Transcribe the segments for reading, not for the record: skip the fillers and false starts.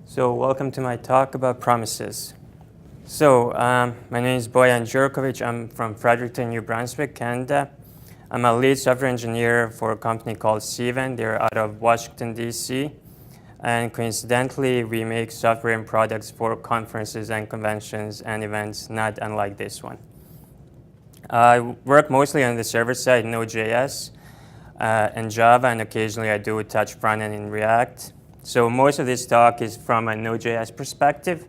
So welcome to my talk about promises. So my name is Bojan Djurkovic. I'm from Fredericton, New Brunswick, Canada. I'm a lead software engineer for a company called Seven. They're out of Washington, D.C. And coincidentally, we make software and products for conferences and conventions and events, not unlike this one. I work mostly on the server side, Node.js and Java, and occasionally I do touch front-end in React. So most of this talk is from a Node.js perspective,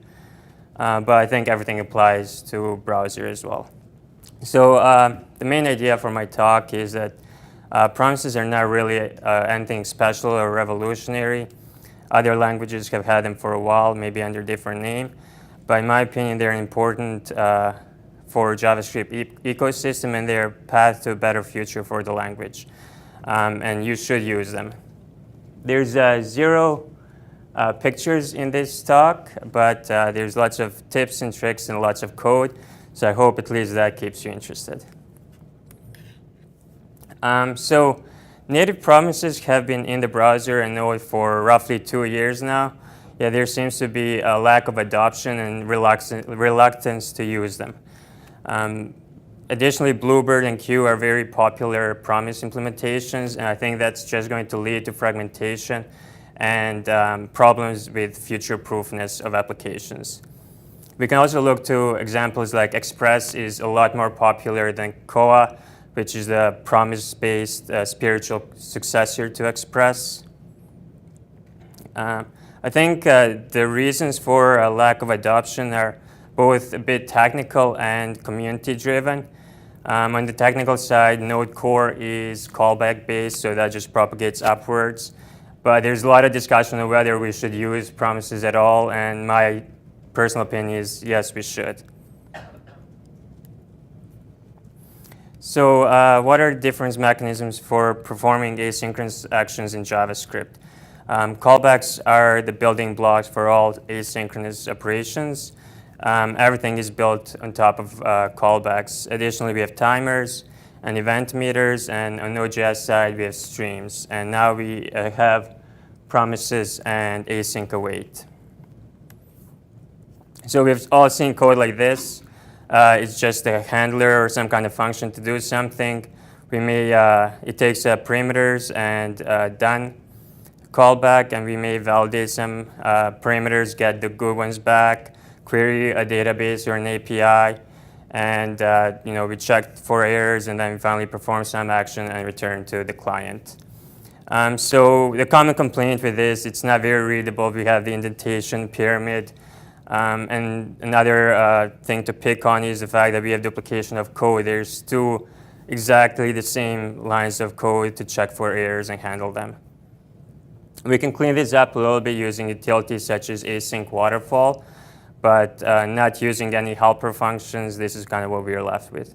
but I think everything applies to browser as well. So the main idea for my talk is that promises are not really anything special or revolutionary. Other languages have had them for a while, maybe under a different name. But in my opinion, they're important for JavaScript ecosystem and they're path to a better future for the language. And you should use them. There's zero pictures in this talk, but there's lots of tips and tricks and lots of code. So I hope at least that keeps you interested. So native promises have been in the browser and Node for roughly 2 years now. Yeah, there seems to be a lack of adoption and reluctance to use them. Additionally, Bluebird and Q are very popular promise implementations, and I think that's just going to lead to fragmentation and problems with future-proofness of applications. We can also look to examples like Express is a lot more popular than Koa, which is the promise-based spiritual successor to Express. I think the reasons for a lack of adoption are both a bit technical and community-driven. On the technical side, Node Core is callback-based, so that just propagates upwards. But there's a lot of discussion on whether we should use promises at all, and my personal opinion is yes, we should. So what are different mechanisms for performing asynchronous actions in JavaScript? Callbacks are the building blocks for all asynchronous operations. Everything is built on top of callbacks. Additionally, we have timers and event meters, and on Node.js side, we have streams. And now we have promises and async await. So we have all seen code like this. It's just a handler or some kind of function to do something. We may, it takes parameters and done callback, and we may validate some parameters, get the good ones back, query a database or an API, and we check for errors, and then we finally perform some action and return to the client. So the common complaint with this, it's not very readable. We have the indentation pyramid. And another thing to pick on is the fact that we have duplication of code. There's two exactly the same lines of code to check for errors and handle them. We can clean this up a little bit using utilities such as async waterfall, but not using any helper functions. This is kind of what we're left with.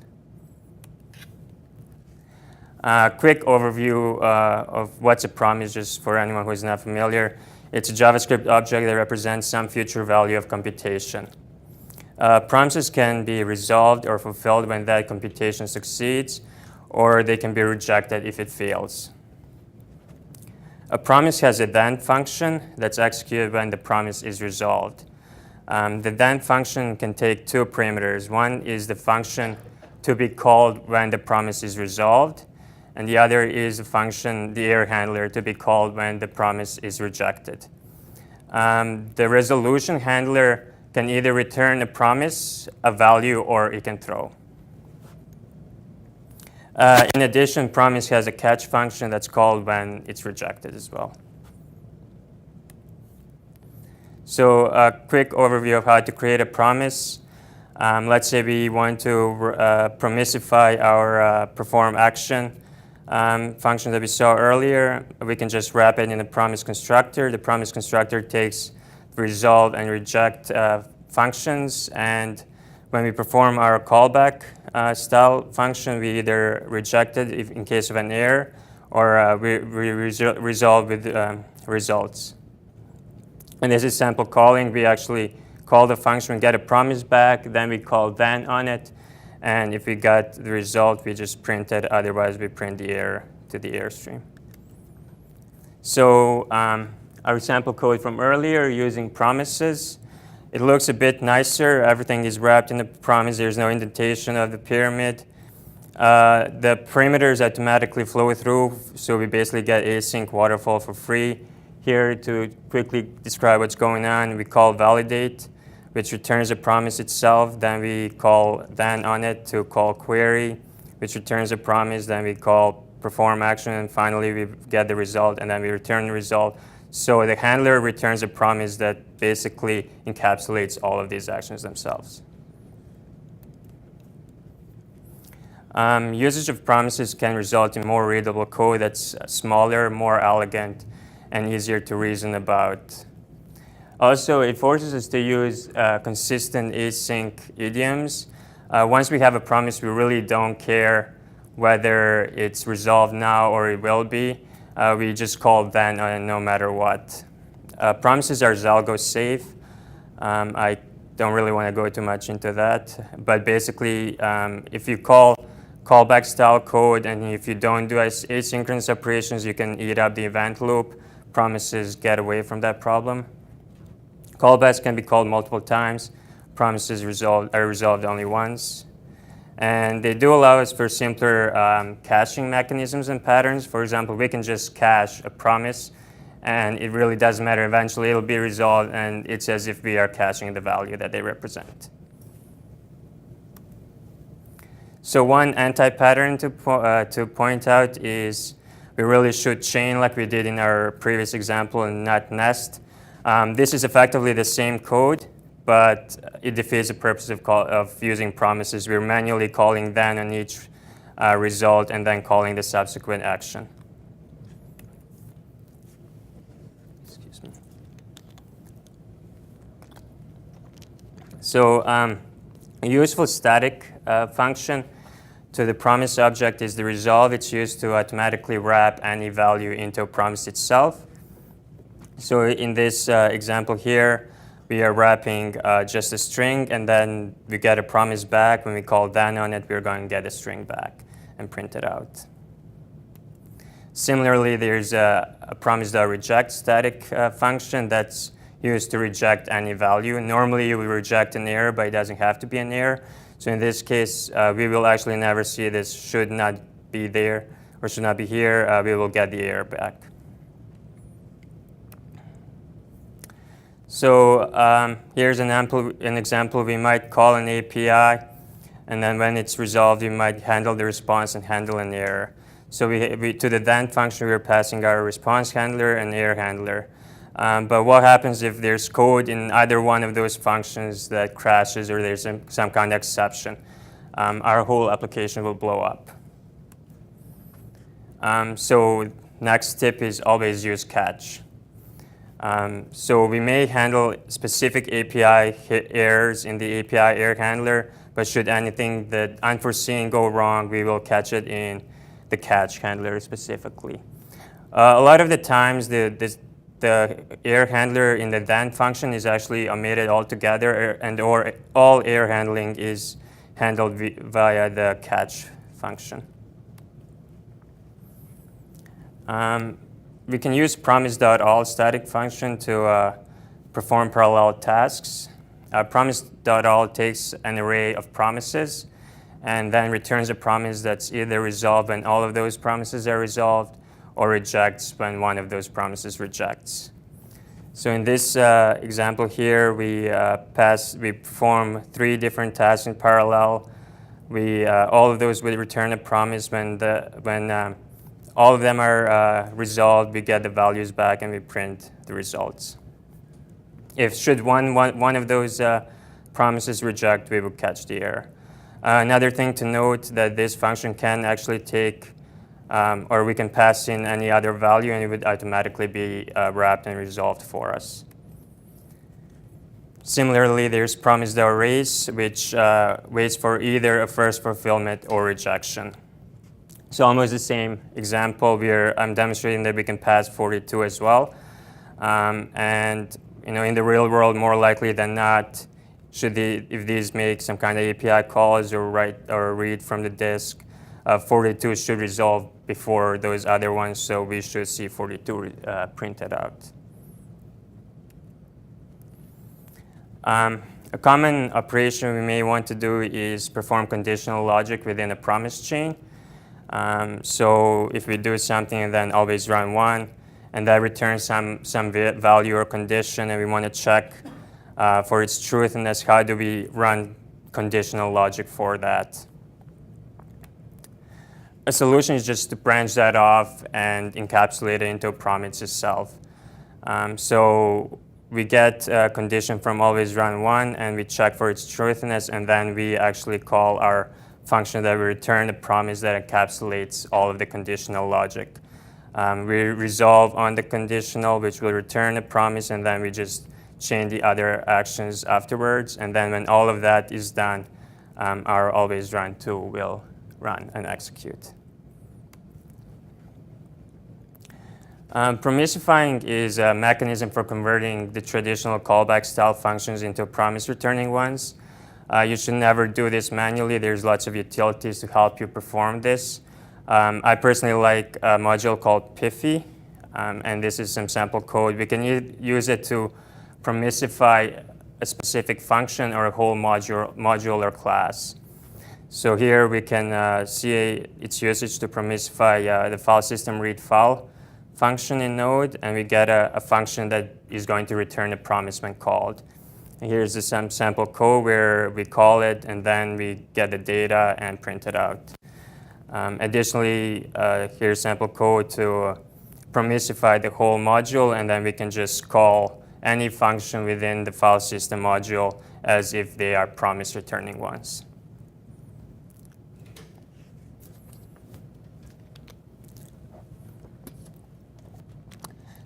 Quick overview of what's a promise, just for anyone who's not familiar. It's a JavaScript object that represents some future value of computation. Promises can be resolved or fulfilled when that computation succeeds, or they can be rejected if it fails. A promise has a then function that's executed when the promise is resolved. The then function can take two parameters. One is the function to be called when the promise is resolved, and the other is the function, the error handler, to be called when the promise is rejected. The resolution handler can either return a promise, a value, or it can throw. In addition, promise has a catch function that's called when it's rejected as well. So a quick overview of how to create a promise. Let's say we want to promisify our perform action function that we saw earlier. We can just wrap it in a promise constructor. The promise constructor takes resolve and reject functions, and when we perform our callback style function, we either reject it in case of an error, or we resolve with results. And this is sample calling. We actually call the function, get a promise back, then we call then on it, and if we got the result, we just print it. Otherwise, we print the error to the error stream. So our sample code from earlier using promises. It looks a bit nicer. Everything is wrapped in a promise. There's no indentation of the pyramid. The parameters automatically flow through, so we basically get async waterfall for free. Here, to quickly describe what's going on, we call validate, which returns a promise itself. Then we call then on it to call query, which returns a promise. Then we call perform action, and finally we get the result, and then we return the result. So the handler returns a promise that basically encapsulates all of these actions themselves. Usage of promises can result in more readable code that's smaller, more elegant, and easier to reason about. Also, it forces us to use consistent async idioms. Once we have a promise, we really don't care whether it's resolved now or it will be. We just call then no matter what. Promises are Zalgo safe. I don't really want to go too much into that, but basically, if you call callback style code and if you don't do asynchronous operations, you can eat up the event loop. Promises get away from that problem. Callbacks can be called multiple times. Promises are resolved only once. And they do allow us for simpler caching mechanisms and patterns. For example, we can just cache a promise, and it really doesn't matter. Eventually, it'll be resolved, and it's as if we are caching the value that they represent. So one anti-pattern to point out is we really should chain like we did in our previous example and not nest. This is effectively the same code, but it defeats the purpose of using promises. We're manually calling then on each result and then calling the subsequent action. Excuse me. So a useful static function to the promise object is the resolve. It's used to automatically wrap any value into a promise itself. So in this example here, we are wrapping just a string, and then we get a promise back. When we call then on it, we're going to get a string back and print it out. Similarly, there's a promise.reject static function that's used to reject any value. Normally, we reject an error, but it doesn't have to be an error. So in this case, we will actually never see this should not be there or should not be here. We will get the error back. So here's an example. We might call an API, and then when it's resolved, we might handle the response and handle an error. So to the then function, we're passing our response handler and error handler. But what happens if there's code in either one of those functions that crashes or there's some kind of exception? Our whole application will blow up. So next tip is always use catch. So we may handle specific API errors in the API error handler, but should anything that unforeseen go wrong, we will catch it in the catch handler specifically. A lot of the times, the error handler in the then function is actually omitted altogether, or all error handling is handled via the catch function. We can use promise.all static function to perform parallel tasks. Promise.all takes an array of promises and then returns a promise that's either resolved when all of those promises are resolved or rejects when one of those promises rejects. So in this example here, we perform 3 different tasks in parallel. All of those will return a promise when all of them are resolved. We get the values back and we print the results. Should one of those promises reject, we will catch the error. Another thing to note that this function can actually take, or we can pass in any other value and it would automatically be wrapped and resolved for us. Similarly, there's promise.raise, which waits for either a first fulfillment or rejection. So almost the same example. I'm demonstrating that we can pass 42 as well. And in the real world, more likely than not, if these make some kind of API calls or write or read from the disk, 42 should resolve before those other ones, so we should see 42 printed out. A common operation we may want to do is perform conditional logic within a promise chain. So if we do something and then always run one, and that returns some value or condition, and we want to check for its truthiness, how do we run conditional logic for that? A solution is just to branch that off and encapsulate it into a promise itself. So we get a condition from always run one, and we check for its truthiness, and then we actually call our function that we return a promise that encapsulates all of the conditional logic. We resolve on the conditional, which will return a promise, and then we just chain the other actions afterwards. And then when all of that is done, our always run tool will run and execute. Promisifying is a mechanism for converting the traditional callback style functions into promise returning ones. You should never do this manually. There's lots of utilities to help you perform this. I personally like a module called Pitfalls, and this is some sample code. We can use it to promisify a specific function or a whole module or class. So here we can see its usage to promisify the file system read file function in Node, and we get a function that is going to return a promise when called. And here's some sample code where we call it, and then we get the data and print it out. Additionally, here's sample code to promisify the whole module, and then we can just call any function within the file system module as if they are promise returning ones.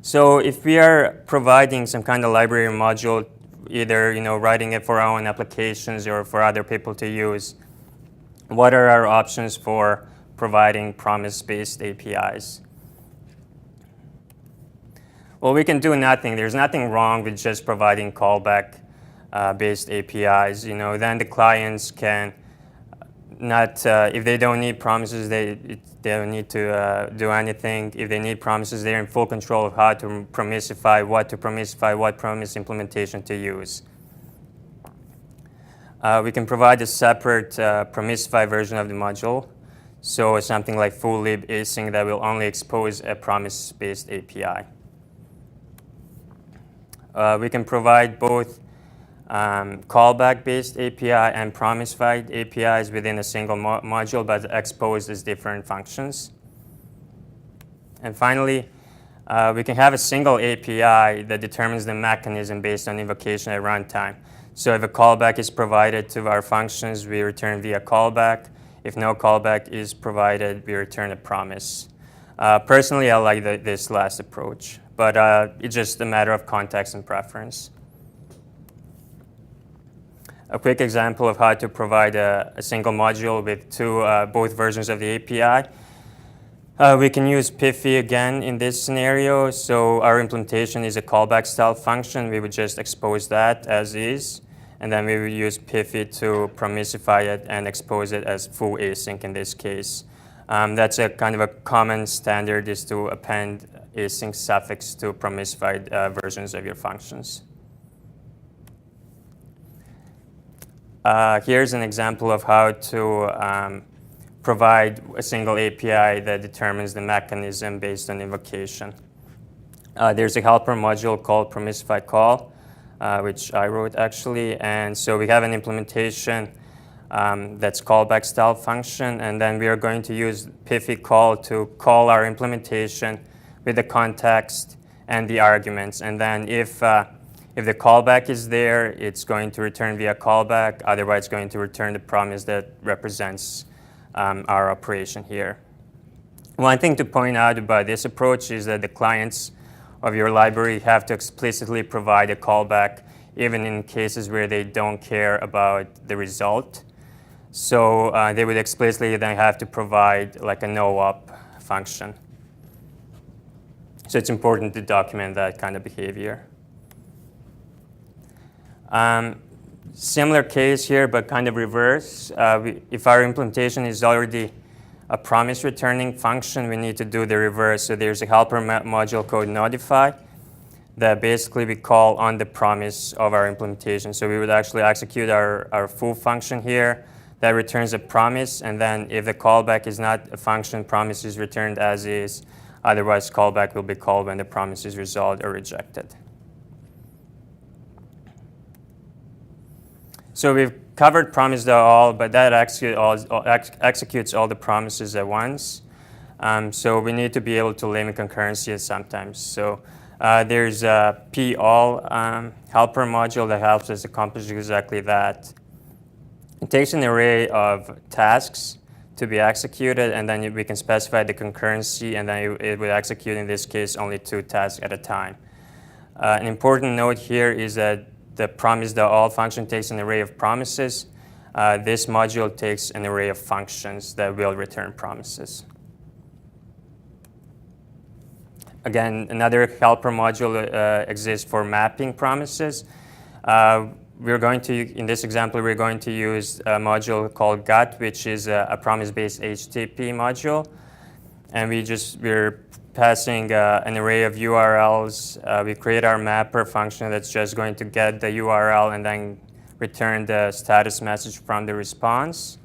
So if we are providing some kind of library or module, either writing it for our own applications or for other people to use, what are our options for providing promise-based APIs? Well, we can do nothing. There's nothing wrong with just providing callback-based APIs. Then the clients can not, if they don't need promises, they don't need to do anything. If they need promises, they're in full control of how to promisify, what promise implementation to use. We can provide a separate promisify version of the module. So something like full lib async that will only expose a promise-based API. We can provide both callback-based API and promise-fied APIs within a single module, but exposed as different functions. And finally, we can have a single API that determines the mechanism based on invocation at runtime. So if a callback is provided to our functions, we return via callback. If no callback is provided, we return a promise. Personally, I like this last approach, but it's just a matter of context and preference. A quick example of how to provide a single module with both versions of the API. We can use Pitfalls again in this scenario. So our implementation is a callback style function. We would just expose that as is. And then we would use Pitfalls to promisify it and expose it as full async in this case. That's a kind of a common standard, is to append async suffix to promisfied versions of your functions. Here's an example of how to provide a single API that determines the mechanism based on invocation. There's a helper module called promisify call, which I wrote actually. And so we have an implementation that's callback style function. And then we are going to use Pitfalls call to call our implementation with the context and the arguments. And then if the callback is there, it's going to return via callback. Otherwise, it's going to return the promise that represents our operation here. One thing to point out about this approach is that the clients of your library have to explicitly provide a callback, even in cases where they don't care about the result. So they would explicitly then have to provide like a no-op function. So it's important to document that kind of behavior. Similar case here, but kind of reverse. If our implementation is already a promise returning function, we need to do the reverse. So there's a helper module called notify that basically we call on the promise of our implementation. So we would actually execute our foo function here that returns a promise, and then if the callback is not a function, promise is returned as is. Otherwise, callback will be called when the promise is resolved or rejected. So we've covered promise.all, but that executes all the promises at once. So we need to be able to limit concurrency sometimes. So there's a p-all helper module that helps us accomplish exactly that. It takes an array of tasks to be executed, and then we can specify the concurrency, and then it will execute, in this case, only 2 tasks at a time. An important note here is that the promise.all function takes an array of promises. This module takes an array of functions that will return promises. Again, another helper module exists for mapping promises. We're going to, in this example, we're going to use a module called gut, which is a promise-based HTTP module. And we're passing an array of URLs. We create our mapper function that's just going to get the URL and then return the status message from the response.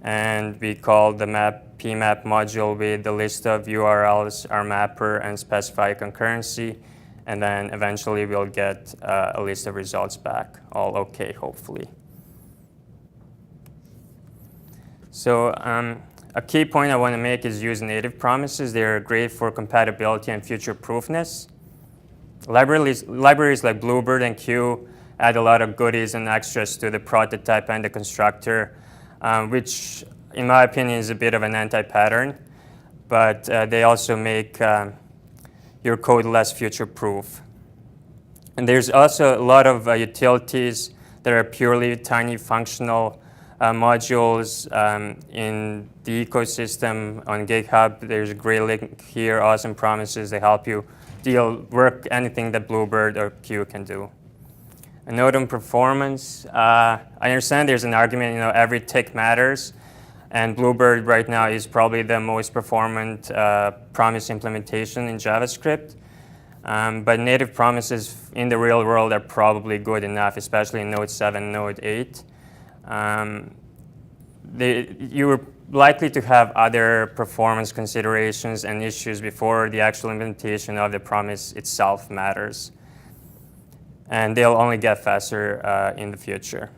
And we call the pmap module with the list of URLs, our mapper, and specify concurrency. And then eventually we'll get a list of results back, all OK, hopefully. So a key point I want to make is use native promises. They're great for compatibility and future-proofness. Libraries like Bluebird and Q add a lot of goodies and extras to the prototype and the constructor, which, in my opinion, is a bit of an anti-pattern. But they also make your code less future-proof. And there's also a lot of utilities that are purely tiny functional modules in the ecosystem on GitHub. There's a great link here, awesome promises. They help you work anything that Bluebird or Q can do. A note on performance. I understand there's an argument, every tick matters. And Bluebird right now is probably the most performant promise implementation in JavaScript. But native promises in the real world are probably good enough, especially in Node 7, Node 8. You're likely to have other performance considerations and issues before the actual implementation of the promise itself matters. And they'll only get faster in the future.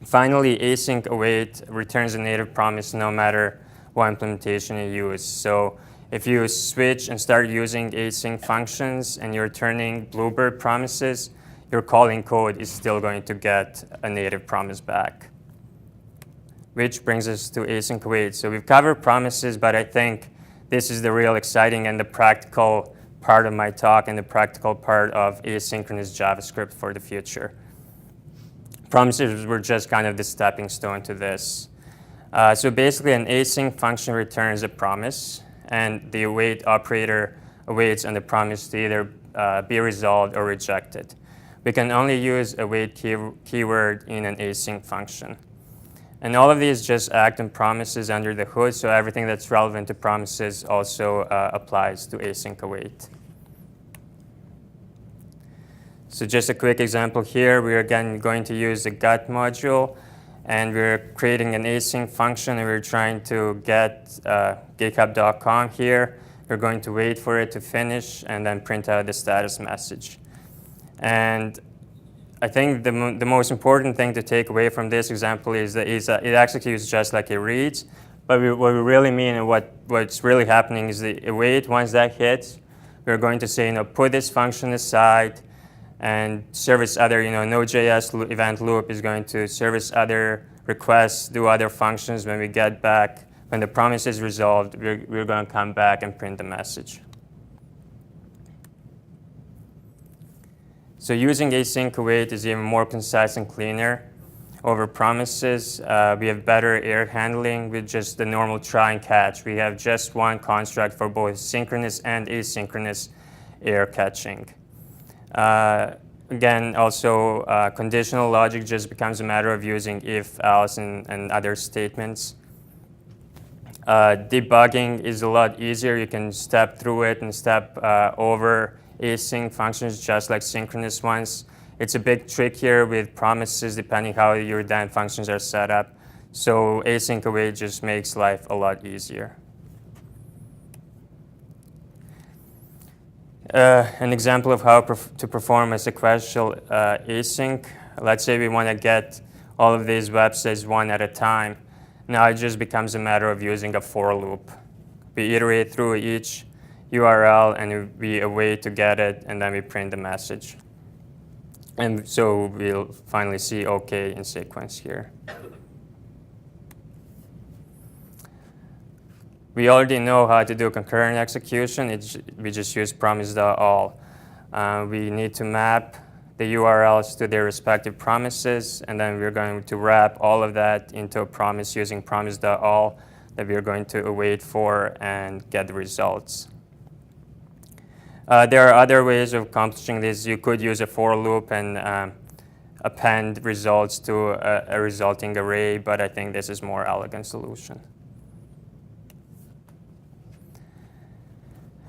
Finally, async await returns a native promise no matter what implementation you use. So if you switch and start using async functions and you're returning Bluebird promises, your calling code is still going to get a native promise back. Which brings us to async await. So we've covered promises, but I think this is the real exciting and the practical part of my talk and the practical part of asynchronous JavaScript for the future. Promises were just kind of the stepping stone to this. So basically, an async function returns a promise, and the await operator awaits on the promise to either be resolved or rejected. We can only use await keyword in an async function. And all of these just act on promises under the hood, so everything that's relevant to promises also applies to async await. So just a quick example here, we're again going to use the gut module, and we're creating an async function, and we're trying to get github.com here. We're going to wait for it to finish and then print out the status message. And I think the most important thing to take away from this example is that it executes just like it reads. But what we really mean and what's really happening is the await, once that hits, we're going to say, put this function aside and service other, Node.js event loop is going to service other requests, do other functions. When we get back, when the promise is resolved, we're going to come back and print the message. So using async await is even more concise and cleaner over promises. We have better error handling with just the normal try and catch. We have just one construct for both synchronous and asynchronous error catching. Again, also conditional logic just becomes a matter of using if, else, and other statements. Debugging is a lot easier. You can step through it and step over async functions just like synchronous ones. It's a bit trickier with promises depending how your then functions are set up. So async await just makes life a lot easier. An example of how to perform a sequential async. Let's say we want to get all of these websites one at a time. Now it just becomes a matter of using a for loop. We iterate through each URL and we await to get it, and then we print the message. And so we'll finally see OK in sequence here. We already know how to do concurrent execution. We just use promise.all. We need to map the URLs to their respective promises, and then we're going to wrap all of that into a promise using promise.all that we're going to await for and get the results. There are other ways of accomplishing this. You could use a for loop and append results to a resulting array, but I think this is a more elegant solution.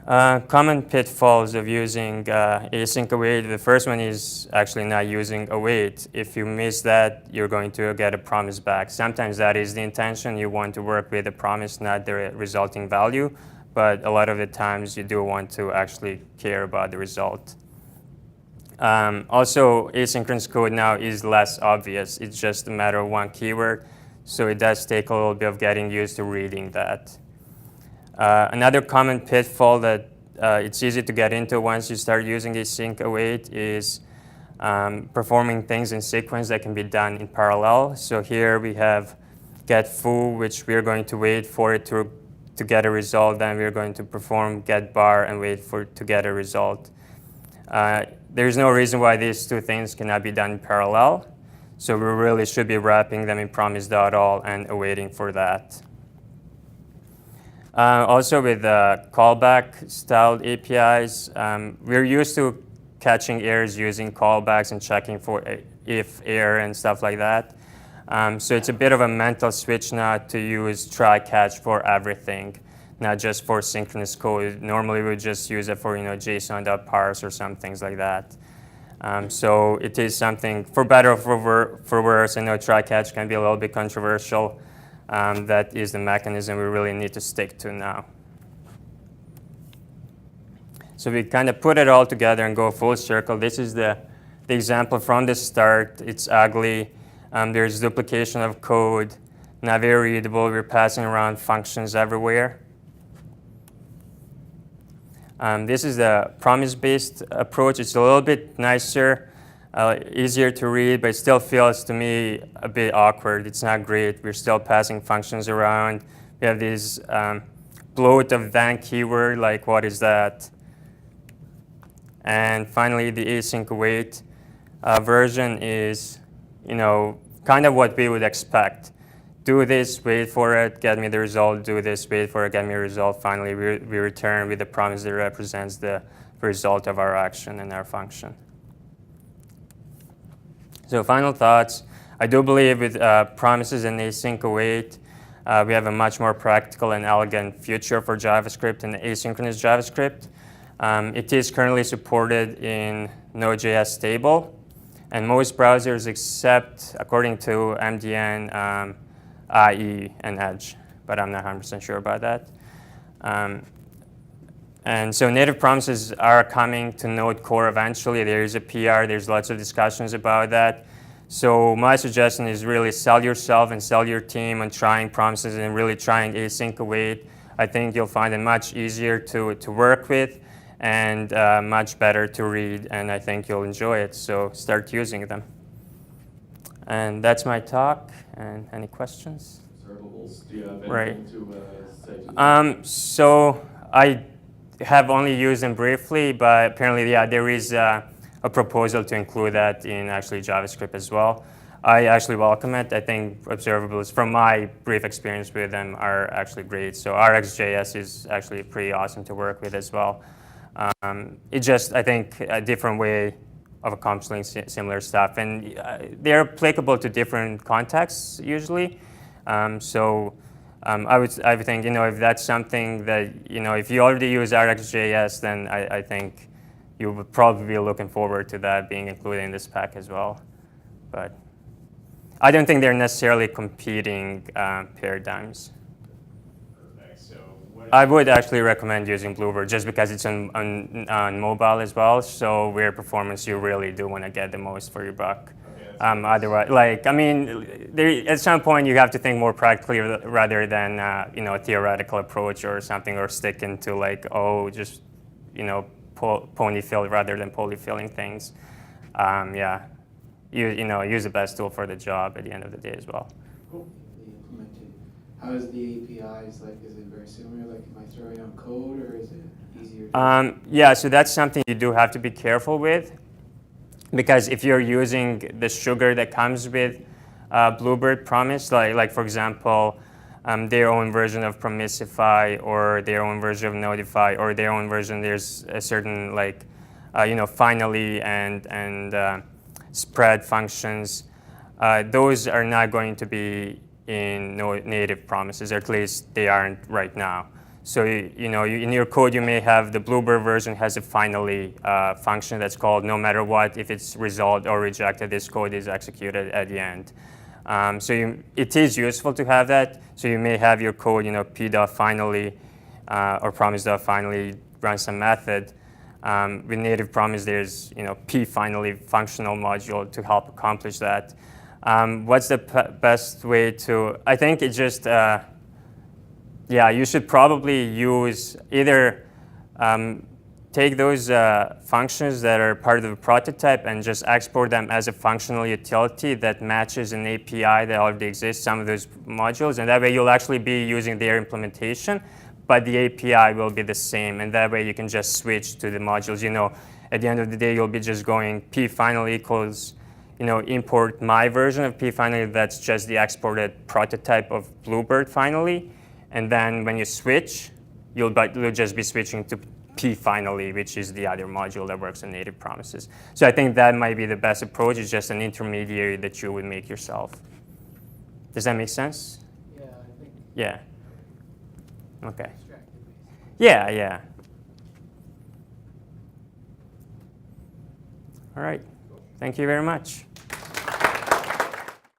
Common pitfalls of using async await. The first one is actually not using await. If you miss that, you're going to get a promise back. Sometimes that is the intention. You want to work with a promise, not the resulting value. But a lot of the times you do want to actually care about the result. Also, asynchronous code now is less obvious. It's just a matter of one keyword. So it does take a little bit of getting used to reading that. Another common pitfall that it's easy to get into once you start using async await is performing things in sequence that can be done in parallel. So here we have get foo, which we're going to wait for it to get a result. Then we're going to perform get bar and wait for it to get a result. There's no reason why these two things cannot be done in parallel. So we really should be wrapping them in promise.all and awaiting for that. Also with callback styled APIs, we're used to catching errors using callbacks and checking for if error and stuff like that. So it's a bit of a mental switch now to use try catch for everything, not just for synchronous code. Normally we would just use it for JSON.parse or some things like that. So it is something, for better or for worse. I know try catch can be a little bit controversial. That is the mechanism we really need to stick to now. So we kind of put it all together and go full circle. This is the example from the start. It's ugly. There's duplication of code, not very readable. We're passing around functions everywhere. This is the promise-based approach. It's a little bit nicer. Easier to read, but it still feels to me a bit awkward. It's not great. We're still passing functions around. We have this bloat of then keyword, like what is that? And finally, the async await version is, kind of what we would expect. Do this, wait for it, get me the result. Do this, wait for it, get me a result. Finally, we return with the promise that represents the result of our action and our function. So final thoughts. I do believe with promises and async await, we have a much more practical and elegant future for JavaScript and asynchronous JavaScript. It is currently supported in Node.js stable, and most browsers accept, according to MDN, IE and Edge, but I'm not 100% sure about that. And so native promises are coming to Node Core eventually. There is a PR. There's lots of discussions about that. So my suggestion is really sell yourself and sell your team on trying promises and really trying async await. I think you'll find it much easier to work with and much better to read, and I think you'll enjoy it. So start using them. And that's my talk. And any questions? Observables. Do you have anything to say to that? So I have only used them briefly, but apparently, yeah, there is a proposal to include that in actually JavaScript as well. I actually welcome it. I think observables, from my brief experience with them, are actually great. So RxJS is actually pretty awesome to work with as well. It's just, I think, a different way of accomplishing similar stuff. And they're applicable to different contexts usually. I would think, if that's something that, if you already use RxJS, then I think you would probably be looking forward to that being included in the spec as well. But I don't think they're necessarily competing paradigms. Perfect. So I would actually recommend using Bluebird just because it's on mobile as well. So where performance you really do want to get the most for your buck. Okay, Otherwise, like, I mean, at some point you have to think more practically rather than a theoretical approach or something, or sticking to like, oh, just ponyfill rather than polyfilling things. Yeah, use the best tool for the job at the end of the day as well. Cool. Implemented. How is the APIs like? Is it very similar? Like, am I throwing on code, or is it easier? Yeah, so that's something you do have to be careful with, because if you're using the sugar that comes with Bluebird Promise, like for example, their own version of Promisify, or their own version of Notify, or their own version, there's a certain like, finally and spread functions. Those are not going to be in native promises, or at least they aren't right now. So in your code you may have the Bluebird version has a finally function that's called no matter what, if it's resolved or rejected, this code is executed at the end. It is useful to have that. So you may have your code, p.finally or promise.finally run some method. With native promise, there's p-finally functional module to help accomplish that. What's the best way to? I think it just you should probably use either take those functions that are part of the prototype and just export them as a functional utility that matches an API that already exists, some of those modules, and that way you'll actually be using their implementation, but the API will be the same, and that way you can just switch to the modules. At the end of the day, you'll be just going p-finally equals, import my version of p-finally, that's just the exported prototype of Bluebird finally. And then when you switch, you'll just be switching to p-finally, which is the other module that works on native promises. So I think that might be the best approach. It's just an intermediary that you would make yourself. Does that make sense? Yeah, I think. Yeah. Okay. Abstracted, basically. Yeah. All right. Thank you very much.